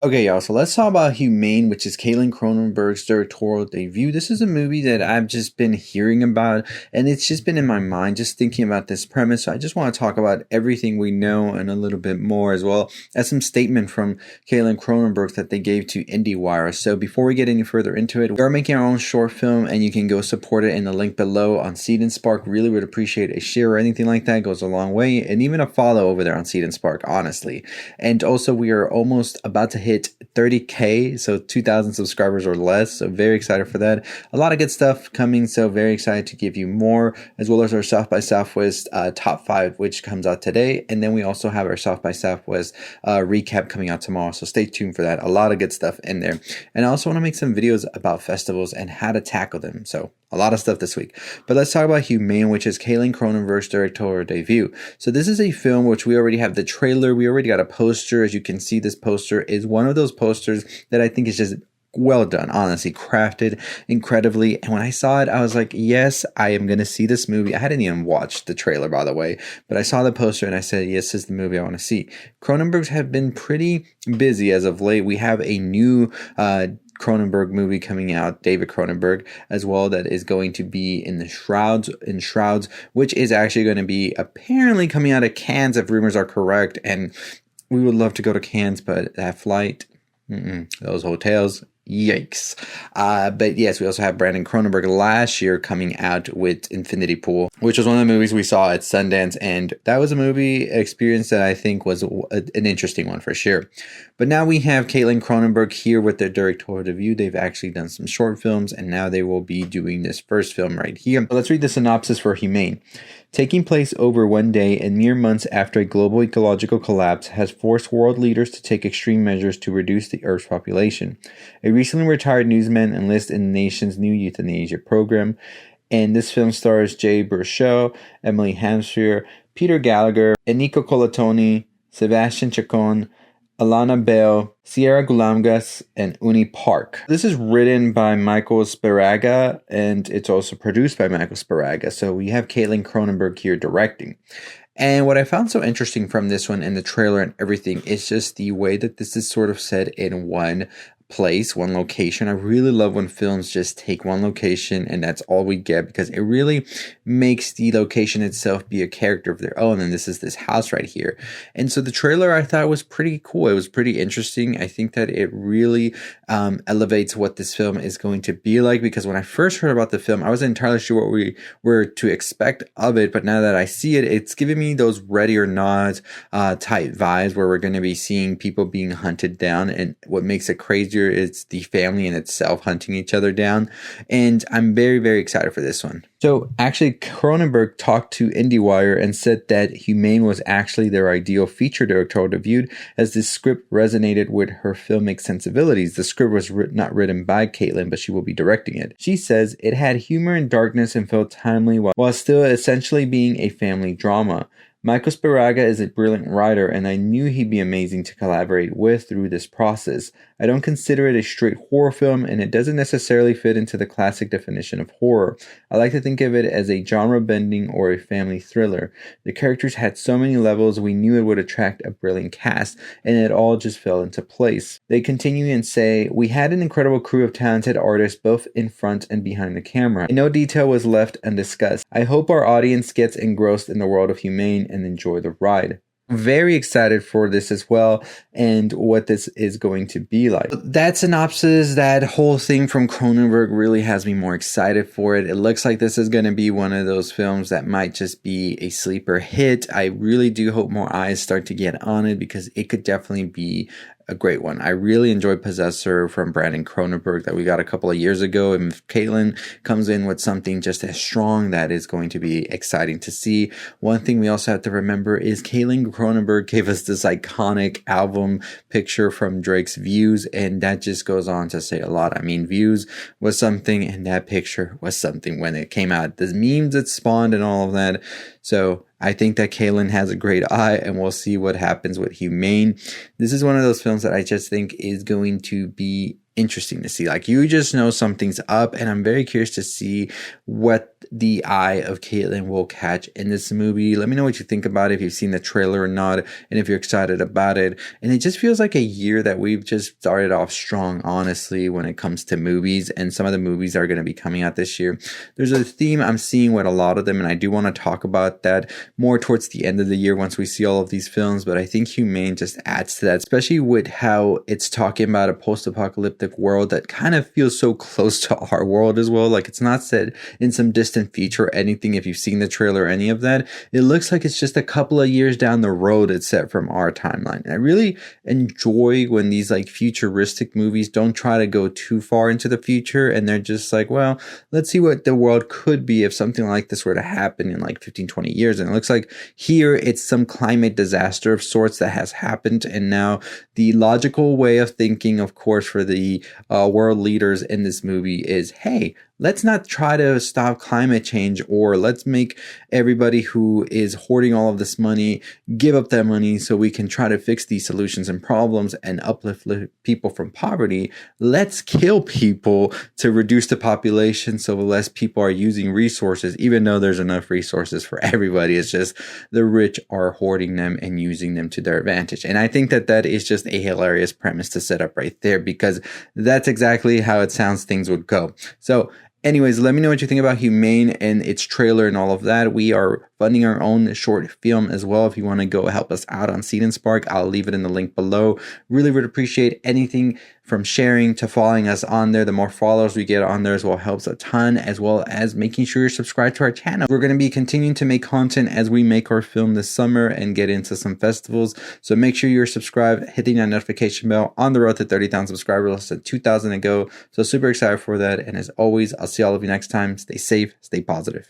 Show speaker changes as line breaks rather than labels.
Okay, y'all, so let's talk about Humane, which is Caitlin Cronenberg's directorial debut. This is a movie that I've just been hearing about, and it's just been in my mind, just thinking about this premise. So I just want to talk about everything we know and a little bit more, as well as some statement from Caitlin Cronenberg that they gave to IndieWire. So before we get any further into it, we are making our own short film, and you can go support it in the link below on Seed and Spark. Really would appreciate a share or anything like that. It goes a long way, and even a follow over there on Seed and Spark, honestly. And also, we are almost about to hit 30K, so 2,000 subscribers or less. So very excited for that. A lot of good stuff coming, so very excited to give you more, as well as our South by Southwest top 5, which comes out today. And then we also have our South by Southwest recap coming out tomorrow. So stay tuned for that. A lot of good stuff in there. And I also want to make some videos about festivals and how to tackle them. So a lot of stuff this week. But let's talk about Humane, which is Caitlin Cronenberg's directorial debut. So this is a film which we already have the trailer. We already got a poster. As you can see, this poster is one of those posters that I think is just well done, honestly, crafted incredibly. And when I saw it, I was like, yes, I am going to see this movie. I hadn't even watched the trailer, by the way, but I saw the poster and I said, yes, this is the movie I want to see. Cronenbergs have been pretty busy as of late. We have a new Cronenberg movie coming out, David Cronenberg, as well, that is going to be in Shrouds, which is actually going to be apparently coming out of Cannes if rumors are correct. And we would love to go to Cannes, but that flight, those hotels, yikes. But yes, we also have Brandon Cronenberg last year coming out with Infinity Pool, which was one of the movies we saw at Sundance, and that was a movie experience that I think was an interesting one for sure. But now we have Caitlin Cronenberg here with their directorial debut. They've actually done some short films, and now they will be doing this first film right here. But let's read the synopsis for Humane. Taking place over one day and mere months after a global ecological collapse has forced world leaders to take extreme measures to reduce the Earth's population. A recently retired newsman enlists in the nation's new euthanasia program. And this film stars Jay Baruchel, Emily Hampshire, Peter Gallagher, Enrico Colantoni, Sebastian Chacon, Alanna Bale, Sirena Gulamgaus, and Uni Park. This is written by Michael Sparaga, and it's also produced by Michael Sparaga. So we have Caitlin Cronenberg here directing. And what I found so interesting from this one and the trailer and everything is just the way that this is sort of set in one place, one location. I really love when films just take one location and that's all we get, because it really makes the location itself be a character of their own. And this is this house right here. And so the trailer I thought was pretty cool. It was pretty interesting. I think that it really elevates what this film is going to be like, because when I first heard about the film, I wasn't entirely sure what we were to expect of it. But now that I see it, it's giving me those Ready or Not type vibes, where we're going to be seeing people being hunted down. And what makes it crazier is the family in itself hunting each other down. And I'm very, very excited for this one. So actually, Cronenberg talked to IndieWire and said that Humane was actually their ideal feature directorial debut, as the script resonated with her filmic sensibilities. The script was not written by Caitlin, but she will be directing it. She says it had humor and darkness and felt timely while still essentially being a family drama. Michael Sparaga is a brilliant writer, and I knew he'd be amazing to collaborate with through this process. I don't consider it a straight horror film, and it doesn't necessarily fit into the classic definition of horror. I like to think of it as a genre-bending or a family thriller. The characters had so many levels, we knew it would attract a brilliant cast, and it all just fell into place. They continue and say, we had an incredible crew of talented artists both in front and behind the camera, and no detail was left undiscussed. I hope our audience gets engrossed in the world of Humane and enjoy the ride. Very excited for this as well, and what this is going to be like. That synopsis, that whole thing from Cronenberg really has me more excited for it. It looks like this is going to be one of those films that might just be a sleeper hit. I really do hope more eyes start to get on it, because it could definitely be a great one. I really enjoyed Possessor from Brandon Cronenberg that we got a couple of years ago. And if Caitlin comes in with something just as strong, that is going to be exciting to see. One thing we also have to remember is Caitlin Cronenberg gave us this iconic album picture from Drake's Views, and that just goes on to say a lot. I mean, Views was something, and that picture was something when it came out. The memes it spawned and all of that. So I think that Caitlin has a great eye, and we'll see what happens with Humane. This is one of those films that I just think is going to be interesting to see. Like, you just know something's up, and I'm very curious to see what the eye of Caitlin will catch in this movie. Let me know what you think about it, if you've seen the trailer or not, and if you're excited about it. And it just feels like a year that we've just started off strong, honestly, when it comes to movies, and some of the movies are going to be coming out this year. There's a theme I'm seeing with a lot of them, and I do want to talk about that more towards the end of the year once we see all of these films. But I think Humane just adds to that, especially with how it's talking about a post-apocalyptic world that kind of feels so close to our world as well. Like, it's not set in some distant future or anything. If you've seen the trailer or any of that, it looks like it's just a couple of years down the road it's set from our timeline. And I really enjoy when these like futuristic movies don't try to go too far into the future, and they're just like, well, let's see what the world could be if something like this were to happen in like 15-20 years. And it looks like here it's some climate disaster of sorts that has happened, and now the logical way of thinking, of course, for the world leaders in this movie is, hey, let's not try to stop climate change, or let's make everybody who is hoarding all of this money give up that money so we can try to fix these solutions and problems and uplift people from poverty. Let's kill people to reduce the population so less people are using resources, even though there's enough resources for everybody. It's just the rich are hoarding them and using them to their advantage. And I think that that is just a hilarious premise to set up right there, because that's exactly how it sounds things would go. So anyways, let me know what you think about Humane and its trailer and all of that. We are funding our own short film as well. If you want to go help us out on Seed and Spark, I'll leave it in the link below. Really would appreciate anything from sharing to following us on there. The more followers we get on there as well helps a ton, as well as making sure you're subscribed to our channel. We're going to be continuing to make content as we make our film this summer and get into some festivals. So make sure you're subscribed, hitting that notification bell. On the road to 30,000 subscribers, less than 2,000 to go. So super excited for that. And as always, I'll see all of you next time. Stay safe, stay positive.